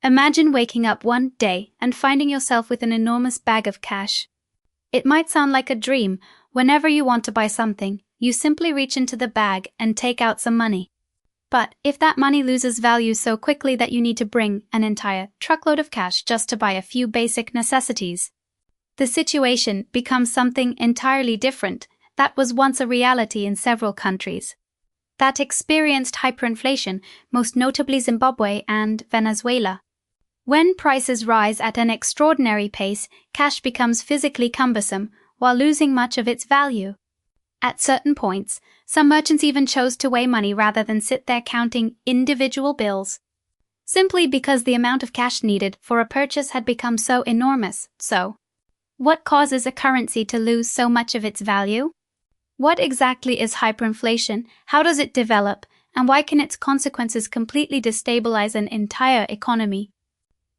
Imagine waking up one day and finding yourself with an enormous bag of cash. It might sound like a dream. Whenever you want to buy something, you simply reach into the bag and take out some money. But if that money loses value so quickly that you need to bring an entire truckload of cash just to buy a few basic necessities, the situation becomes something entirely different that was once a reality in several countries that experienced hyperinflation, most notably Zimbabwe and Venezuela. When prices rise at an extraordinary pace, cash becomes physically cumbersome while losing much of its value. At certain points, some merchants even chose to weigh money rather than sit there counting individual bills, simply because the amount of cash needed for a purchase had become so enormous. So, what causes a currency to lose so much of its value? What exactly is hyperinflation? How does it develop? And why can its consequences completely destabilize an entire economy?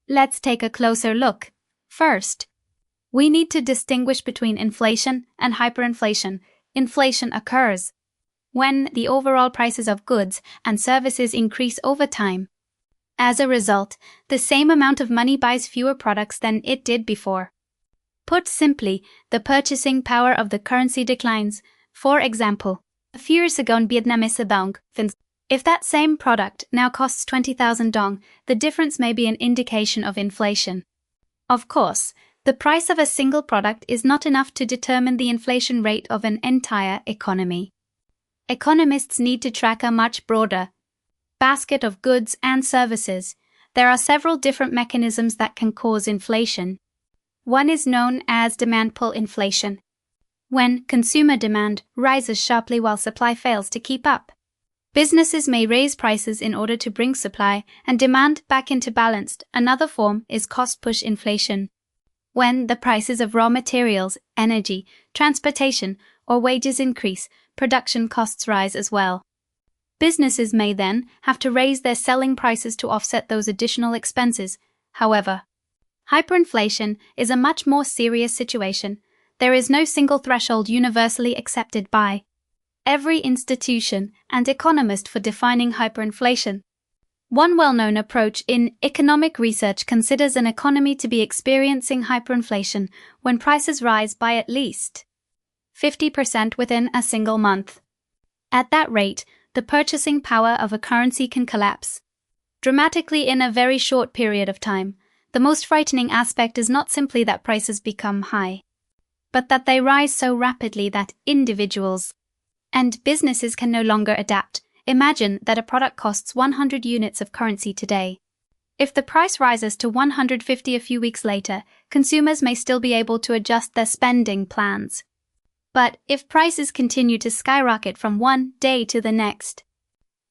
Let's take a closer look. First, we need to distinguish between inflation and hyperinflation. Inflation occurs when the overall prices of goods and services increase over time. As a result, the same amount of money buys fewer products than it did before. Put simply, the purchasing power of the currency declines. For example, a few years ago in Vietnamese dong, if that same product now costs 20,000 dong, the difference may be an indication of inflation. Of course, the price of a single product is not enough to determine the inflation rate of an entire economy. Economists need to track a much broader basket of goods and services. There are several different mechanisms that can cause inflation. One is known as demand pull inflation, when consumer demand rises sharply while supply fails to keep up. Businesses may raise prices in order to bring supply and demand back into balance. Another form is cost push inflation, when the prices of raw materials, energy, transportation, or wages increase, production costs rise as well. Businesses may then have to raise their selling prices to offset those additional expenses. However, hyperinflation is a much more serious situation. There is no single threshold universally accepted by every institution and economist for defining hyperinflation. One well-known approach in economic research considers an economy to be experiencing hyperinflation when prices rise by at least 50% within a single month. At that rate, the purchasing power of a currency can collapse dramatically in a very short period of time. The most frightening aspect is not simply that prices become high, but that they rise so rapidly that individuals and businesses can no longer adapt. Imagine that a product costs 100 units of currency today. If the price rises to 150 a few weeks later, consumers may still be able to adjust their spending plans. But if prices continue to skyrocket from one day to the next,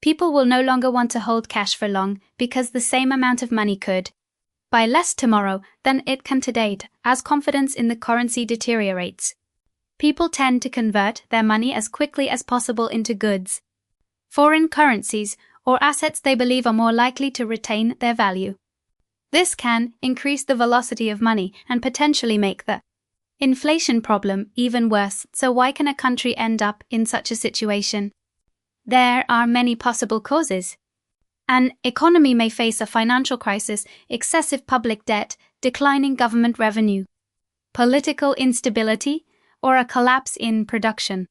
people will no longer want to hold cash for long because the same amount of money could buy less tomorrow than it can today as confidence in the currency deteriorates. People tend to convert their money as quickly as possible into goods, foreign currencies, or assets they believe are more likely to retain their value. This can increase the velocity of money and potentially make the inflation problem even worse. So why can a country end up in such a situation? There are many possible causes. An economy may face a financial crisis, excessive public debt, declining government revenue, political instability, or a collapse in production.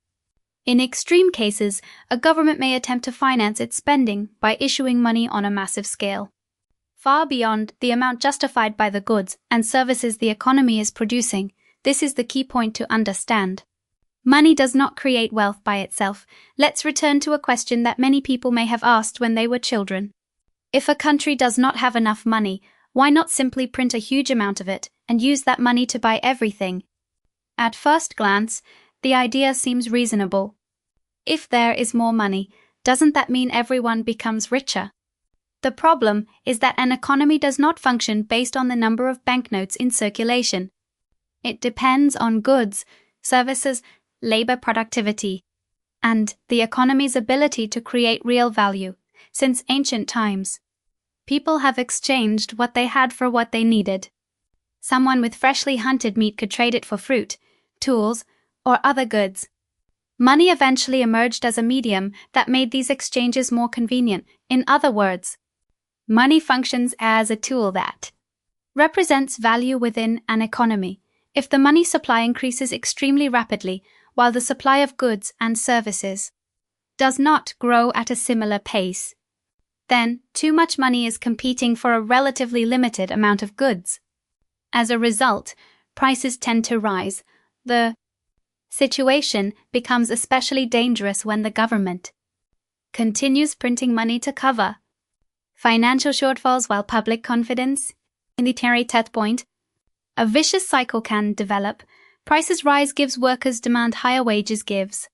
In extreme cases, a government may attempt to finance its spending by issuing money on a massive scale, far beyond the amount justified by the goods and services the economy is producing. This is the key point to understand. Money does not create wealth by itself. Let's return to a question that many people may have asked when they were children. If a country does not have enough money, why not simply print a huge amount of it and use that money to buy everything? At first glance, the idea seems reasonable. If there is more money, doesn't that mean everyone becomes richer? The problem is that an economy does not function based on the number of banknotes in circulation. It depends on goods, services, labor productivity, and the economy's ability to create real value. Since ancient times, people have exchanged what they had for what they needed. Someone with freshly hunted meat could trade it for fruit, tools, or other goods. Money eventually emerged as a medium that made these exchanges more convenient. In other words, Money functions as a tool that represents value within an economy. If the money supply increases extremely rapidly, while the supply of goods and services does not grow at a similar pace, then too much money is competing for a relatively limited amount of goods. As a result, prices tend to rise. The situation becomes especially dangerous when the government continues printing money to cover financial shortfalls while public confidence deteriorates. At point, a vicious cycle can develop. Prices rise gives workers demand higher wages gives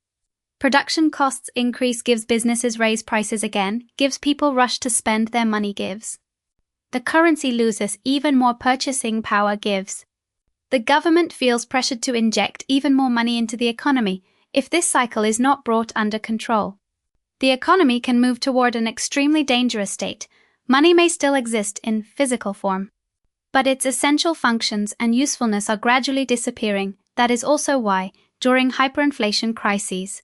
production costs increase gives businesses raise prices again, gives people rush to spend their money gives the currency loses even more purchasing power gives the government feels pressured to inject even more money into the economy. If this cycle is not brought under control, the economy can move toward an extremely dangerous state. Money may still exist in physical form, but its essential functions and usefulness are gradually disappearing. That is also why, during hyperinflation crises,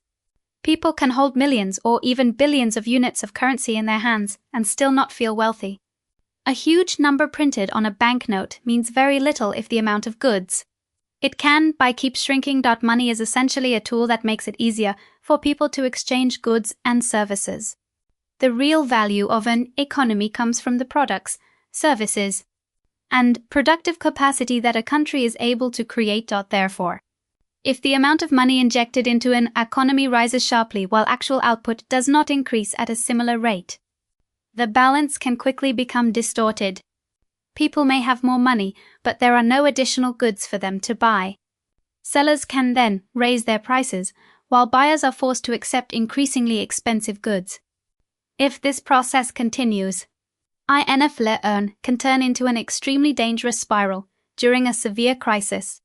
people can hold millions or even billions of units of currency in their hands and still not feel wealthy. A huge number printed on a banknote means very little if the amount of goods it can buy keeps shrinking. Money is essentially a tool that makes it easier for people to exchange goods and services. The real value of an economy comes from the products, services, and productive capacity that a country is able to create. Therefore, if the amount of money injected into an economy rises sharply while actual output does not increase at a similar rate, the balance can quickly become distorted. People may have more money, but there are no additional goods for them to buy. Sellers can then raise their prices, while buyers are forced to accept increasingly expensive goods. If this process continues, inflation can turn into an extremely dangerous spiral. During a severe crisis,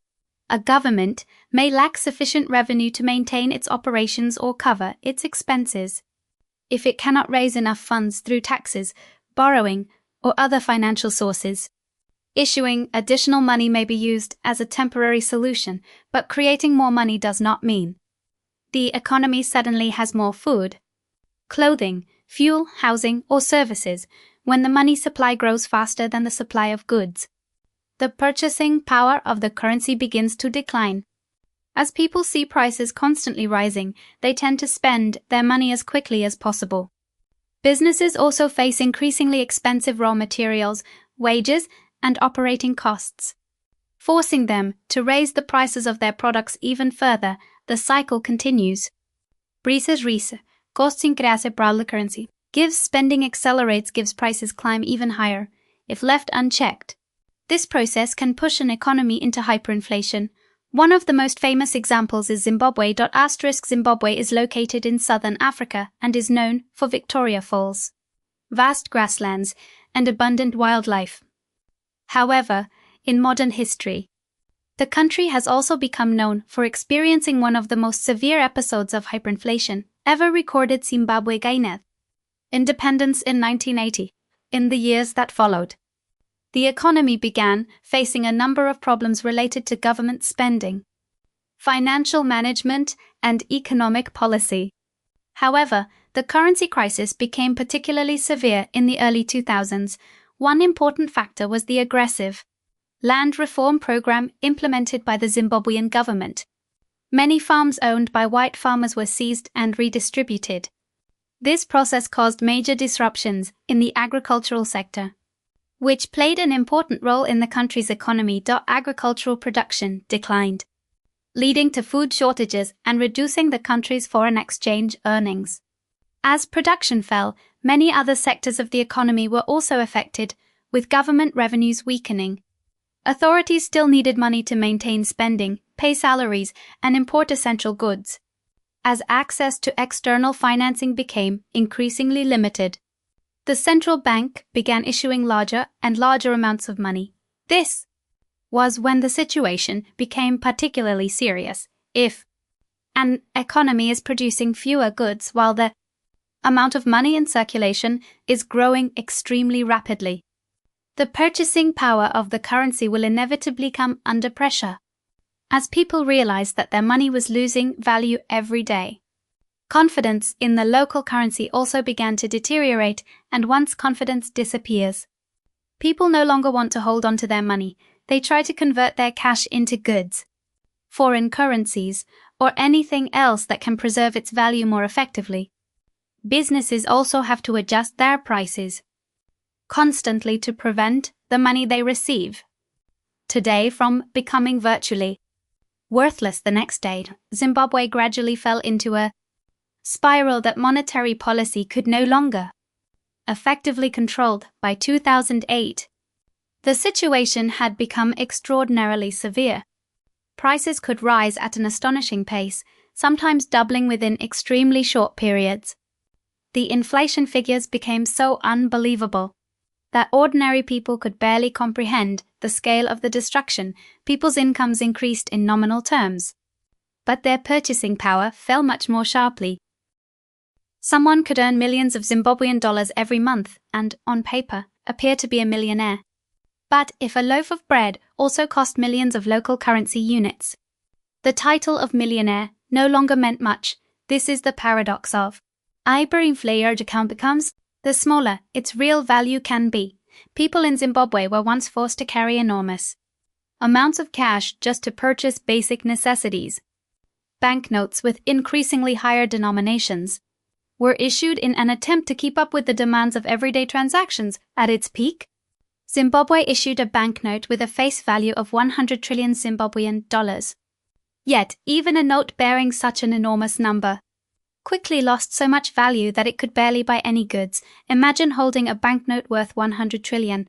a government may lack sufficient revenue to maintain its operations or cover its expenses. If it cannot raise enough funds through taxes, borrowing, or other financial sources, issuing additional money may be used as a temporary solution, but creating more money does not mean the economy suddenly has more food, clothing, fuel, housing, or services. When the money supply grows faster than the supply of goods, the purchasing power of the currency begins to decline. As people see prices constantly rising, they tend to spend their money as quickly as possible. Businesses also face increasingly expensive raw materials, wages, and operating costs, forcing them to raise the prices of their products even further. The cycle continues. Prices rise, costs increase the currency. Gives spending accelerates, gives prices climb even higher. If left unchecked, this process can push an economy into hyperinflation. One of the most famous examples is Zimbabwe. Zimbabwe is located in southern Africa and is known for Victoria Falls, vast grasslands, and abundant wildlife. However, in modern history, the country has also become known for experiencing one of the most severe episodes of hyperinflation ever recorded. Zimbabwe gained independence in 1980. In the years that followed, the economy began facing a number of problems related to government spending, financial management, and economic policy. However, the currency crisis became particularly severe in the early 2000s. One important factor was the aggressive land reform program implemented by the Zimbabwean government. Many farms owned by white farmers were seized and redistributed. This process caused major disruptions in the agricultural sector, which played an important role in the country's economy. Agricultural production declined, leading to food shortages and reducing the country's foreign exchange earnings. As production fell, many other sectors of the economy were also affected, with government revenues weakening. Authorities still needed money to maintain spending, pay salaries, and import essential goods. As access to external financing became increasingly limited, the central bank began issuing larger and larger amounts of money. This was when the situation became particularly serious. If an economy is producing fewer goods while the amount of money in circulation is growing extremely rapidly, the purchasing power of the currency will inevitably come under pressure. As people realized that their money was losing value every day, Confidence in the local currency also began to deteriorate, and once confidence disappears, people no longer want to hold on to their money. They try to convert their cash into goods, foreign currencies, or anything else that can preserve its value more effectively. Businesses also have to adjust their prices constantly to prevent the money they receive today from becoming virtually worthless the next day. Zimbabwe gradually fell into a spiral that monetary policy could no longer effectively control. By 2008, the situation had become extraordinarily severe. Prices could rise at an astonishing pace, sometimes doubling within extremely short periods. The inflation figures became so unbelievable that ordinary people could barely comprehend the scale of the destruction. People's incomes increased in nominal terms, but their purchasing power fell much more sharply. Someone could earn millions of Zimbabwean dollars every month and, on paper, appear to be a millionaire. But if a loaf of bread also cost millions of local currency units, the title of millionaire no longer meant much. This is the paradox of hyperinflation becomes, the smaller its real value can be. People in Zimbabwe were once forced to carry enormous amounts of cash just to purchase basic necessities. Banknotes with increasingly higher denominations were issued in an attempt to keep up with the demands of everyday transactions. At its peak, Zimbabwe issued a banknote with a face value of 100 trillion Zimbabwean dollars. Yet, even a note bearing such an enormous number quickly lost so much value that it could barely buy any goods. Imagine holding a banknote worth 100 trillion.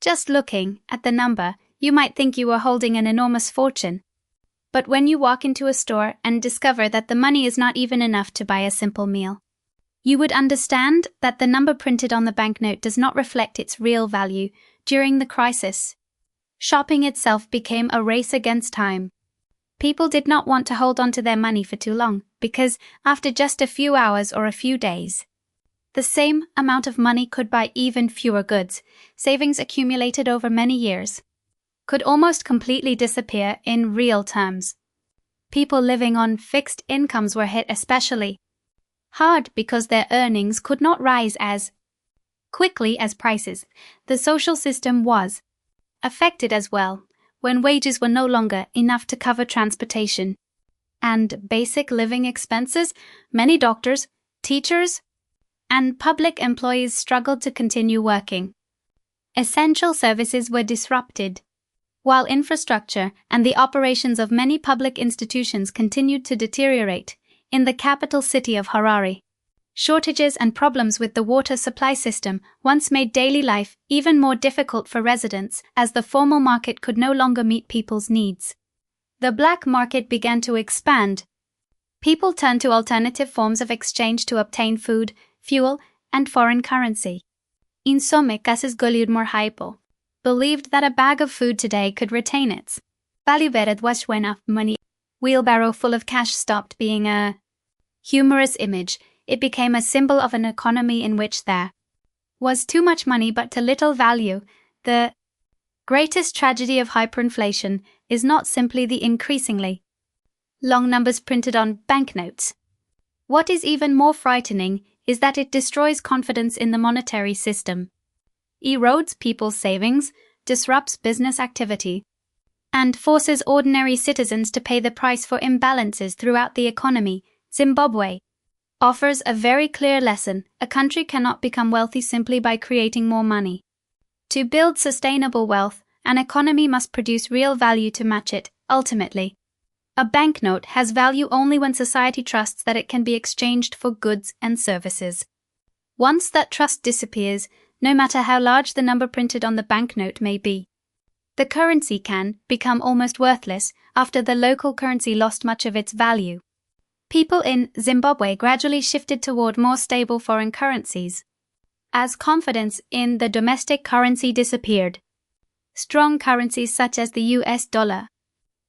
Just looking at the number, you might think you were holding an enormous fortune. But when you walk into a store and discover that the money is not even enough to buy a simple meal, you would understand that the number printed on the banknote does not reflect its real value. During the crisis, shopping itself became a race against time. People did not want to hold on to their money for too long, because after just a few hours or a few days, the same amount of money could buy even fewer goods. Savings accumulated over many years could almost completely disappear in real terms. People living on fixed incomes were hit especially hard because their earnings could not rise as quickly as prices. The social system was affected as well when wages were no longer enough to cover transportation and basic living expenses. Many doctors, teachers, and public employees struggled to continue working. Essential services were disrupted, while infrastructure and the operations of many public institutions continued to deteriorate. In the capital city of Harare, shortages and problems with the water supply system once made daily life even more difficult for residents, as the formal market could no longer meet people's needs. The black market began to expand. People turned to alternative forms of exchange to obtain food, fuel, and foreign currency. In some cases, more hypo believed that a bag of food today could retain its value better when money wheelbarrow full of cash stopped being a humorous image. It became a symbol of an economy in which there was too much money but too little value. The greatest tragedy of hyperinflation is not simply the increasingly long numbers printed on banknotes. What is even more frightening is that it destroys confidence in the monetary system, erodes people's savings, disrupts business activity, and forces ordinary citizens to pay the price for imbalances throughout the economy. Zimbabwe offers a very clear lesson. A country cannot become wealthy simply by creating more money. To build sustainable wealth, an economy must produce real value to match it. Ultimately, a banknote has value only when society trusts that it can be exchanged for goods and services. Once that trust disappears, no matter how large the number printed on the banknote may be, the currency can become almost worthless after the local currency lost much of its value. People in Zimbabwe gradually shifted toward more stable foreign currencies. As confidence in the domestic currency disappeared, strong currencies such as the US dollar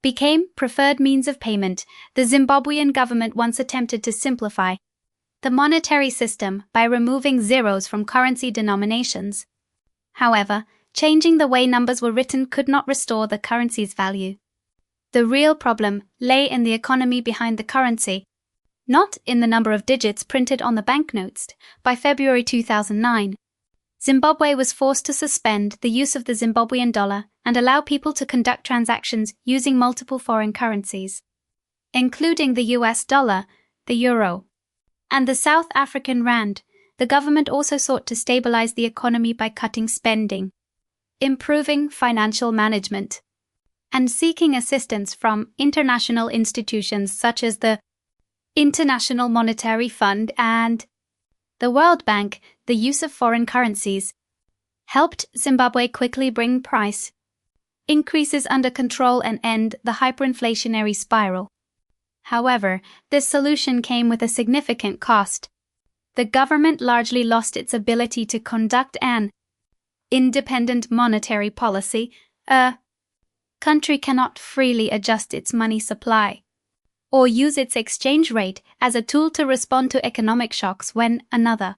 became preferred means of payment. The Zimbabwean government once attempted to simplify the monetary system by removing zeros from currency denominations. However, changing the way numbers were written could not restore the currency's value. The real problem lay in the economy behind the currency, not in the number of digits printed on the banknotes. By February 2009, Zimbabwe was forced to suspend the use of the Zimbabwean dollar and allow people to conduct transactions using multiple foreign currencies, including the US dollar, the euro, and the South African rand. The government also sought to stabilize the economy by cutting spending, improving financial management, and seeking assistance from international institutions such as the International Monetary Fund and the World Bank. The use of foreign currencies helped Zimbabwe quickly bring price increases under control and end the hyperinflationary spiral. However, this solution came with a significant cost. The government largely lost its ability to conduct an independent monetary policy. A country cannot freely adjust its money supply or use its exchange rate as a tool to respond to economic shocks when another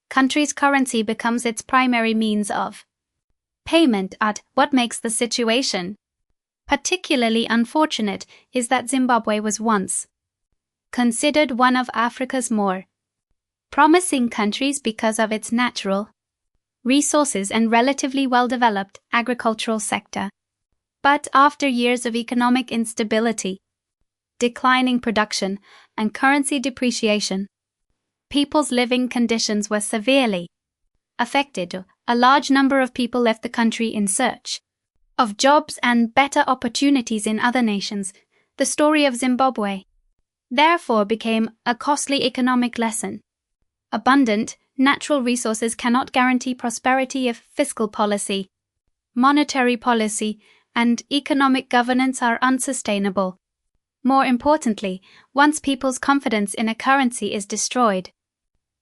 country's currency becomes its primary means of payment. What makes the situation particularly unfortunate is that Zimbabwe was once considered one of Africa's more promising countries because of its natural resources and relatively well-developed agricultural sector. But after years of economic instability, declining production, and currency depreciation, people's living conditions were severely affected. A large number of people left the country in search of jobs and better opportunities in other nations. The story of Zimbabwe, therefore, became a costly economic lesson. Abundant natural resources cannot guarantee prosperity if fiscal policy, monetary policy, and economic governance are unsustainable. More importantly, once people's confidence in a currency is destroyed,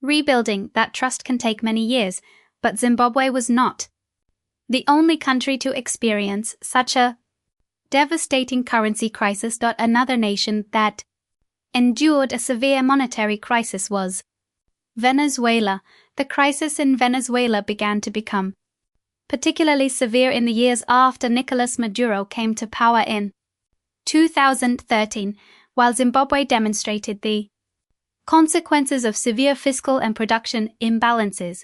rebuilding that trust can take many years. But Zimbabwe was not the only country to experience such a devastating currency crisis. Another nation that endured a severe monetary crisis was Venezuela. The crisis in Venezuela began to become particularly severe in the years after Nicolas Maduro came to power in 2013, while Zimbabwe demonstrated the consequences of severe fiscal and production imbalances.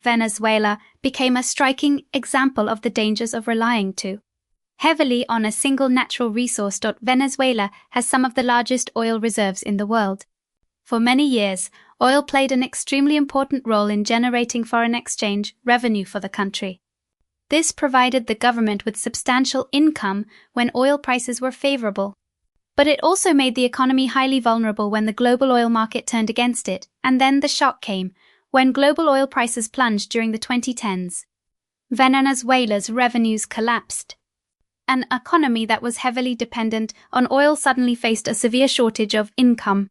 Venezuela became a striking example of the dangers of relying too heavily on a single natural resource. Venezuela has some of the largest oil reserves in the world. For many years, oil played an extremely important role in generating foreign exchange revenue for the country. This provided the government with substantial income when oil prices were favorable. But it also made the economy highly vulnerable when the global oil market turned against it, and then the shock came when global oil prices plunged during the 2010s. Venezuela's revenues collapsed. An economy that was heavily dependent on oil suddenly faced a severe shortage of income,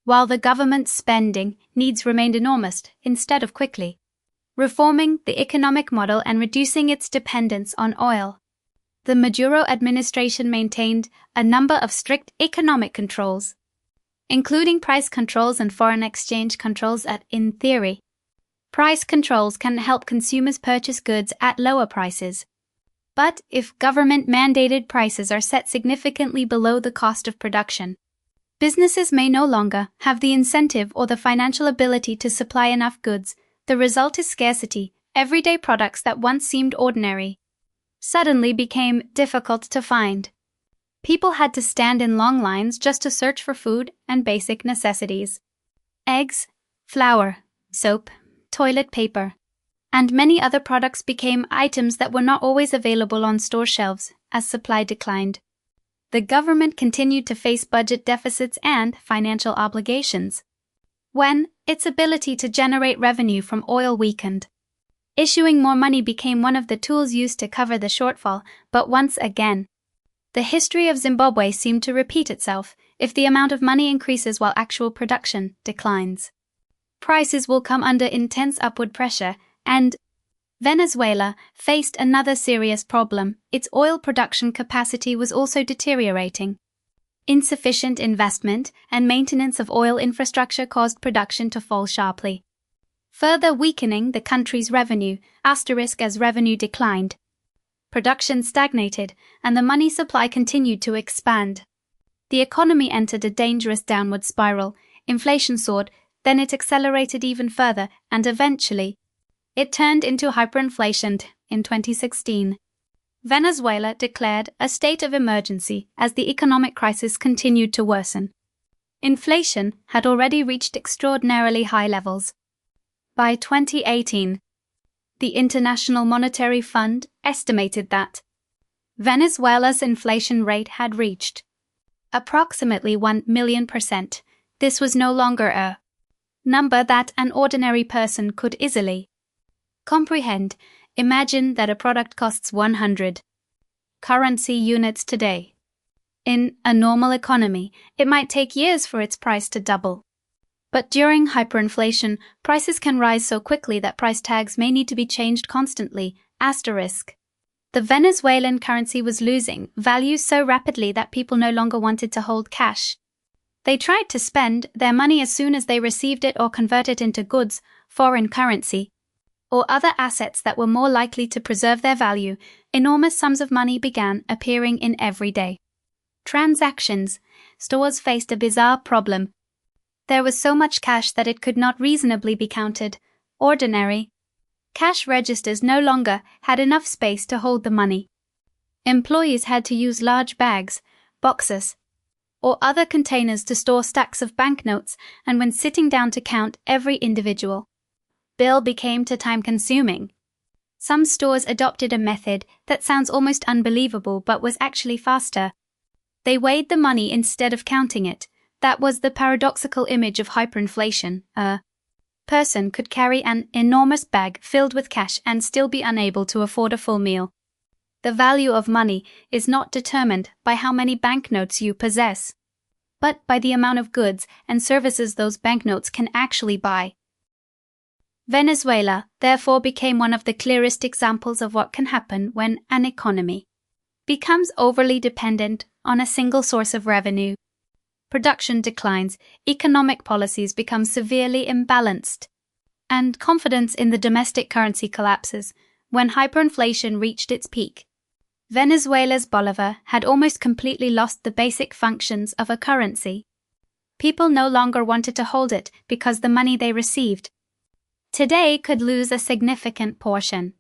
while the government's spending needs remained enormous instead of quickly reforming the economic model and reducing its dependence on oil. The Maduro administration maintained a number of strict economic controls, including price controls and foreign exchange controls. In theory, price controls can help consumers purchase goods at lower prices. But if government-mandated prices are set significantly below the cost of production, businesses may no longer have the incentive or the financial ability to supply enough goods. The result is scarcity. Everyday products that once seemed ordinary suddenly became difficult to find. People had to stand in long lines just to search for food and basic necessities. Eggs, flour, soap, toilet paper, and many other products became items that were not always available on store shelves as supply declined. The government continued to face budget deficits and financial obligations when its ability to generate revenue from oil weakened. Issuing more money became one of the tools used to cover the shortfall, but once again, the history of Zimbabwe seemed to repeat itself. If the amount of money increases while actual production declines, prices will come under intense upward pressure, and Venezuela faced another serious problem. Its oil production capacity was also deteriorating. Insufficient investment and maintenance of oil infrastructure caused production to fall sharply, further weakening the country's revenue. As revenue declined, production stagnated, and the money supply continued to expand. The economy entered a dangerous downward spiral. Inflation soared, then it accelerated even further, and eventually, it turned into hyperinflation in 2016. Venezuela declared a state of emergency as the economic crisis continued to worsen. Inflation had already reached extraordinarily high levels. By 2018, the International Monetary Fund estimated that Venezuela's inflation rate had reached approximately 1 million%. This was no longer a number that an ordinary person could easily comprehend. Imagine that a product costs 100 currency units today. In a normal economy, it might take years for its price to double. But during hyperinflation, prices can rise so quickly that price tags may need to be changed constantly. Asterisk. The Venezuelan currency was losing value so rapidly that people no longer wanted to hold cash. They tried to spend their money as soon as they received it or convert it into goods, foreign currency, or other assets that were more likely to preserve their value. Enormous sums of money began appearing in everyday transactions. Stores faced a bizarre problem. There was so much cash that it could not reasonably be counted. Ordinary cash registers no longer had enough space to hold the money. Employees had to use large bags, boxes, or other containers to store stacks of banknotes, and when sitting down to count every individual bill became too time-consuming. Some stores adopted a method that sounds almost unbelievable but was actually faster. They weighed the money instead of counting it. That was the paradoxical image of hyperinflation. A person could carry an enormous bag filled with cash and still be unable to afford a full meal. The value of money is not determined by how many banknotes you possess, but by the amount of goods and services those banknotes can actually buy. Venezuela, therefore, became one of the clearest examples of what can happen when an economy becomes overly dependent on a single source of revenue. Production declines, economic policies become severely imbalanced, and confidence in the domestic currency collapses. When hyperinflation reached its peak, Venezuela's bolivar had almost completely lost the basic functions of a currency. People no longer wanted to hold it because the money they received today could lose a significant portion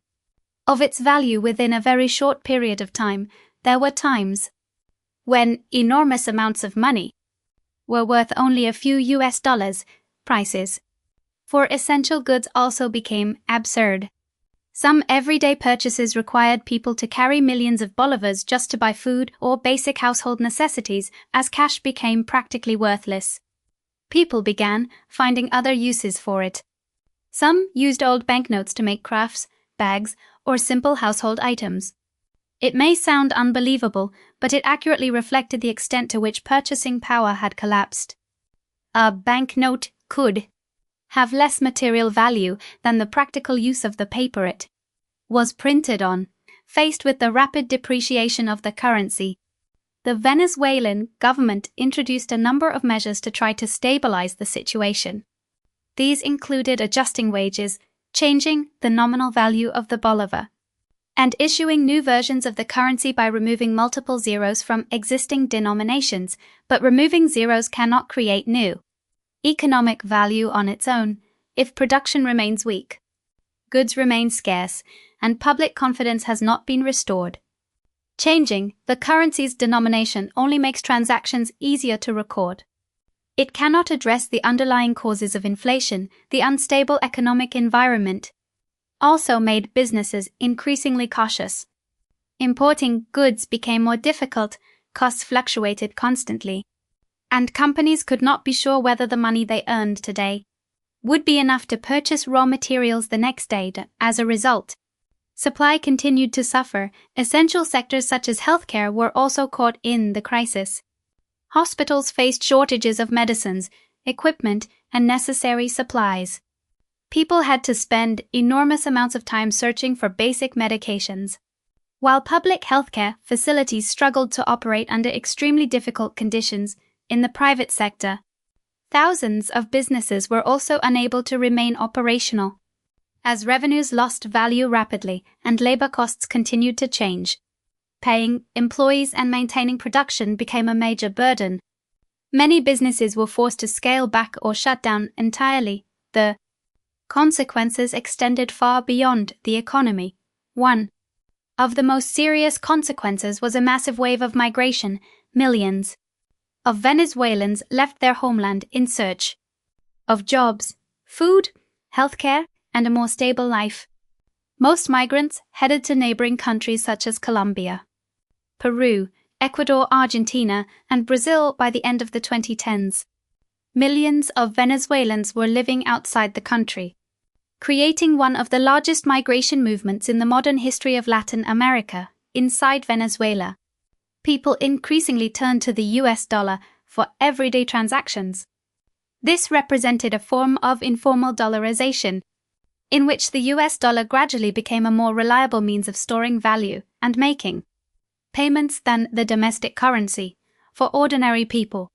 of its value within a very short period of time. There were times when enormous amounts of money were worth only a few US dollars. Prices for essential goods also became absurd. Some everyday purchases required people to carry millions of bolivars just to buy food or basic household necessities, as cash became practically worthless. People began finding other uses for it. Some used old banknotes to make crafts, bags, or simple household items. It may sound unbelievable, but it accurately reflected the extent to which purchasing power had collapsed. A banknote could have less material value than the practical use of the paper it was printed on. Faced with the rapid depreciation of the currency, the Venezuelan government introduced a number of measures to try to stabilize the situation. These included adjusting wages, changing the nominal value of the bolivar, and issuing new versions of the currency by removing multiple zeros from existing denominations. But removing zeros cannot create new economic value on its own. If production remains weak, goods remain scarce, and public confidence has not been restored. Changing the currency's denomination only makes transactions easier to record. It cannot address the underlying causes of inflation. The unstable economic environment also made businesses increasingly cautious. Importing goods became more difficult, costs fluctuated constantly, and companies could not be sure whether the money they earned today would be enough to purchase raw materials the next day. As a result, supply continued to suffer. Essential sectors such as healthcare were also caught in the crisis. Hospitals faced shortages of medicines, equipment, and necessary supplies. People had to spend enormous amounts of time searching for basic medications, while public healthcare facilities struggled to operate under extremely difficult conditions. In the private sector, thousands of businesses were also unable to remain operational, as revenues lost value rapidly and labor costs continued to change. Paying employees and maintaining production became a major burden. Many businesses were forced to scale back or shut down entirely. The consequences extended far beyond the economy. One of the most serious consequences was a massive wave of migration. Millions of Venezuelans left their homeland in search of jobs, food, healthcare, and a more stable life. Most migrants headed to neighboring countries such as Colombia, Peru, Ecuador, Argentina, and Brazil by the end of the 2010s. Millions of Venezuelans were living outside the country, creating one of the largest migration movements in the modern history of Latin America. Inside Venezuela, people increasingly turned to the US dollar for everyday transactions. This represented a form of informal dollarization, in which the US dollar gradually became a more reliable means of storing value and making payments than the domestic currency for ordinary people.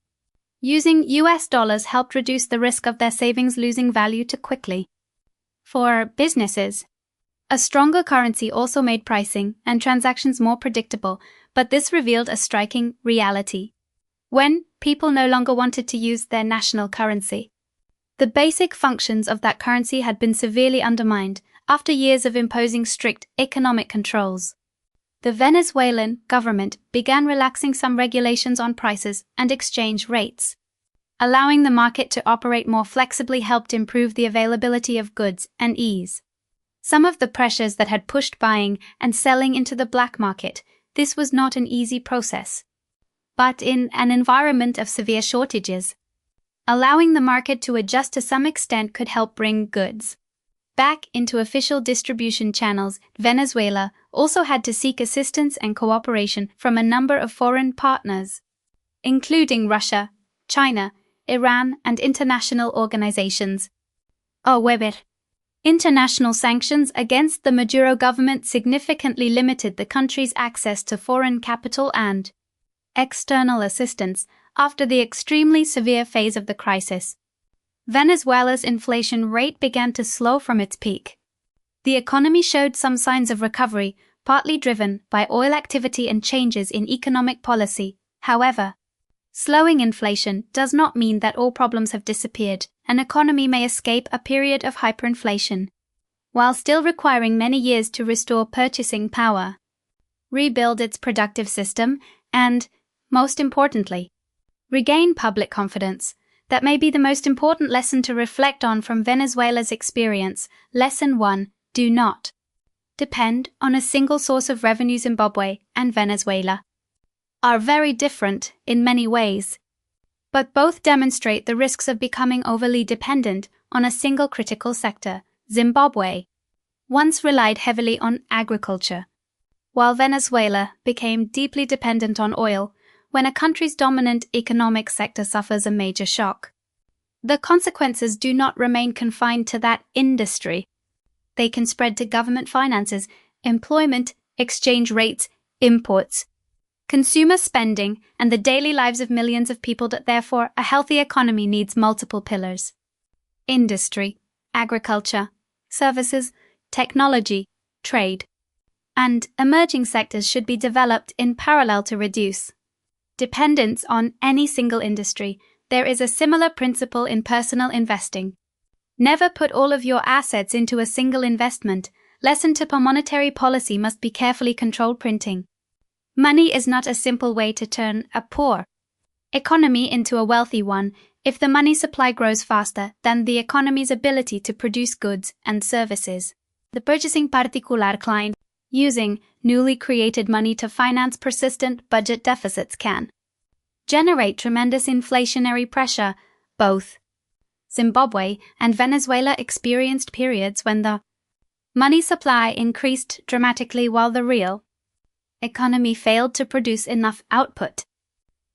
Using US dollars helped reduce the risk of their savings losing value too quickly. For businesses, a stronger currency also made pricing and transactions more predictable, but this revealed a striking reality. When people no longer wanted to use their national currency, the basic functions of that currency had been severely undermined after years of imposing strict economic controls. The Venezuelan government began relaxing some regulations on prices and exchange rates. Allowing the market to operate more flexibly helped improve the availability of goods and ease some of the pressures that had pushed buying and selling into the black market. This was not an easy process. But in an environment of severe shortages, allowing the market to adjust to some extent could help bring goods back into official distribution channels. Venezuela also had to seek assistance and cooperation from a number of foreign partners, including Russia, China, Iran, and international organizations. However, international sanctions against the Maduro government significantly limited the country's access to foreign capital and external assistance after the extremely severe phase of the crisis. Venezuela's inflation rate began to slow from its peak. The economy showed some signs of recovery, partly driven by oil activity and changes in economic policy. However, slowing inflation does not mean that all problems have disappeared. An economy may escape a period of hyperinflation, while still requiring many years to restore purchasing power, rebuild its productive system, and, most importantly, regain public confidence. That may be the most important lesson to reflect on from Venezuela's experience. Lesson 1. Do not depend on a single source of revenue. Zimbabwe and Venezuela are very different in many ways, but both demonstrate the risks of becoming overly dependent on a single critical sector. Zimbabwe once relied heavily on agriculture, while Venezuela became deeply dependent on oil when a country's dominant economic sector suffers a major shock. The consequences do not remain confined to that industry. They can spread to government finances, employment, exchange rates, imports, consumer spending, and the daily lives of millions of people. Therefore, a healthy economy needs multiple pillars: industry, agriculture, services, technology, trade, and emerging sectors should be developed in parallel to reduce dependence on any single industry. There is a similar principle in personal investing. Never put all of your assets into a single investment. Lesson 2. Monetary policy must be carefully controlled. Printing money is not a simple way to turn a poor economy into a wealthy one. If the money supply grows faster than the economy's ability to produce goods and services, the purchasing particular client using newly created money to finance persistent budget deficits can generate tremendous inflationary pressure. Both Zimbabwe and Venezuela experienced periods when the money supply increased dramatically while the real economy failed to produce enough output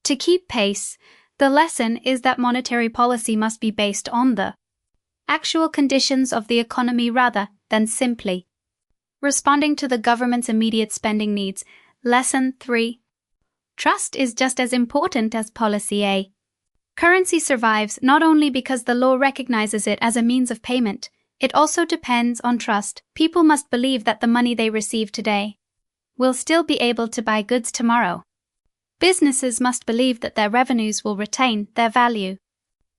to keep pace. The lesson is that monetary policy must be based on the actual conditions of the economy rather than simply responding to the government's immediate spending needs. Lesson 3. Trust is just as important as policy. A currency survives not only because the law recognizes it as a means of payment, it also depends on trust. People must believe that the money they receive today will still be able to buy goods tomorrow. Businesses must believe that their revenues will retain their value.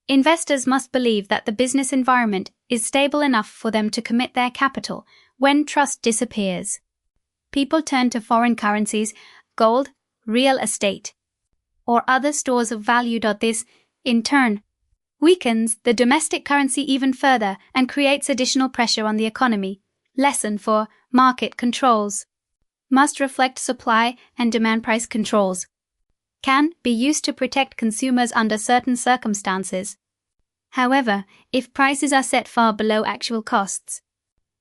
Investors must believe that the business environment is stable enough for them to commit their capital when trust disappears. People turn to foreign currencies, gold, real estate, or other stores of value. This, in turn, weakens the domestic currency even further and creates additional pressure on the economy. Lesson for market controls. Must reflect supply and demand. Price controls can be used to protect consumers under certain circumstances. However, if prices are set far below actual costs,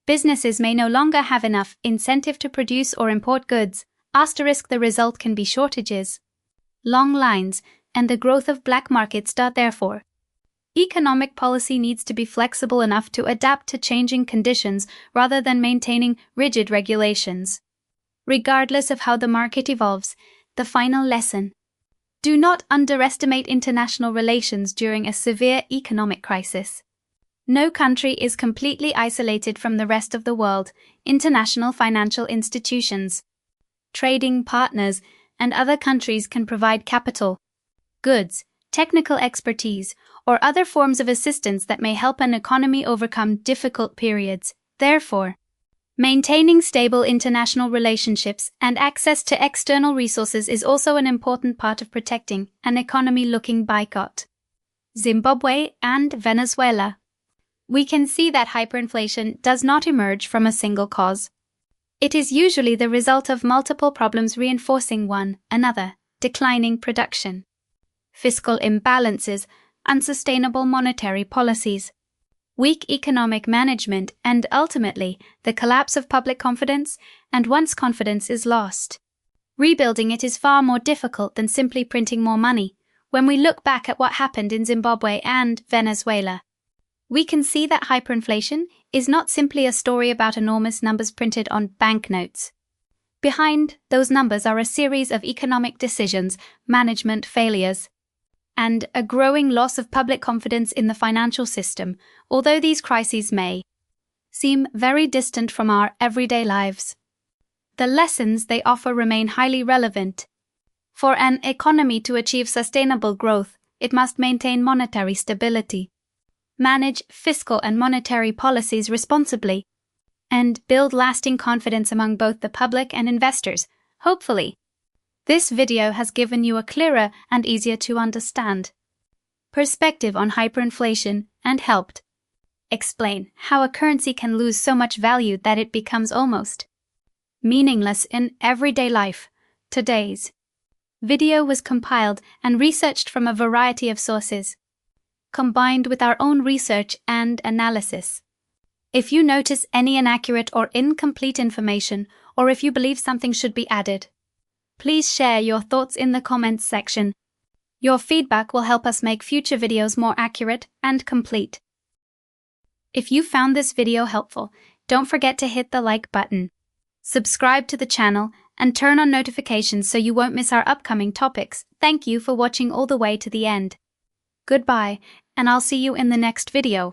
businesses may no longer have enough incentive to produce or import goods. The result can be shortages, long lines, and the growth of black markets. Therefore, economic policy needs to be flexible enough to adapt to changing conditions rather than maintaining rigid regulations. Regardless of how the market evolves, the final lesson: do not underestimate international relations during a severe economic crisis. No country is completely isolated from the rest of the world. International financial institutions, trading partners, and other countries can provide capital, goods, technical expertise, or other forms of assistance that may help an economy overcome difficult periods. Therefore, maintaining stable international relationships and access to external resources is also an important part of protecting an economy. Looking boycott Zimbabwe and Venezuela. We can see that hyperinflation does not emerge from a single cause. It is usually the result of multiple problems reinforcing one another: declining production, fiscal imbalances, unsustainable monetary policies, weak economic management, and ultimately the collapse of public confidence. And once confidence is lost, rebuilding it is far more difficult than simply printing more money. When we look back at what happened in Zimbabwe and Venezuela, we can see that hyperinflation is not simply a story about enormous numbers printed on banknotes. Behind those numbers are a series of economic decisions, management failures, and a growing loss of public confidence in the financial system. Although these crises may seem very distant from our everyday lives, the lessons they offer remain highly relevant. For an economy to achieve sustainable growth, it must maintain monetary stability, manage fiscal and monetary policies responsibly, and build lasting confidence among both the public and investors. Hopefully, this video has given you a clearer and easier to understand perspective on hyperinflation and helped explain how a currency can lose so much value that it becomes almost meaningless in everyday life. Today's video was compiled and researched from a variety of sources, combined with our own research and analysis. If you notice any inaccurate or incomplete information, or if you believe something should be added, please share your thoughts in the comments section. Your feedback will help us make future videos more accurate and complete. If you found this video helpful, don't forget to hit the like button, subscribe to the channel, and turn on notifications so you won't miss our upcoming topics. Thank you for watching all the way to the end. Goodbye, and I'll see you in the next video.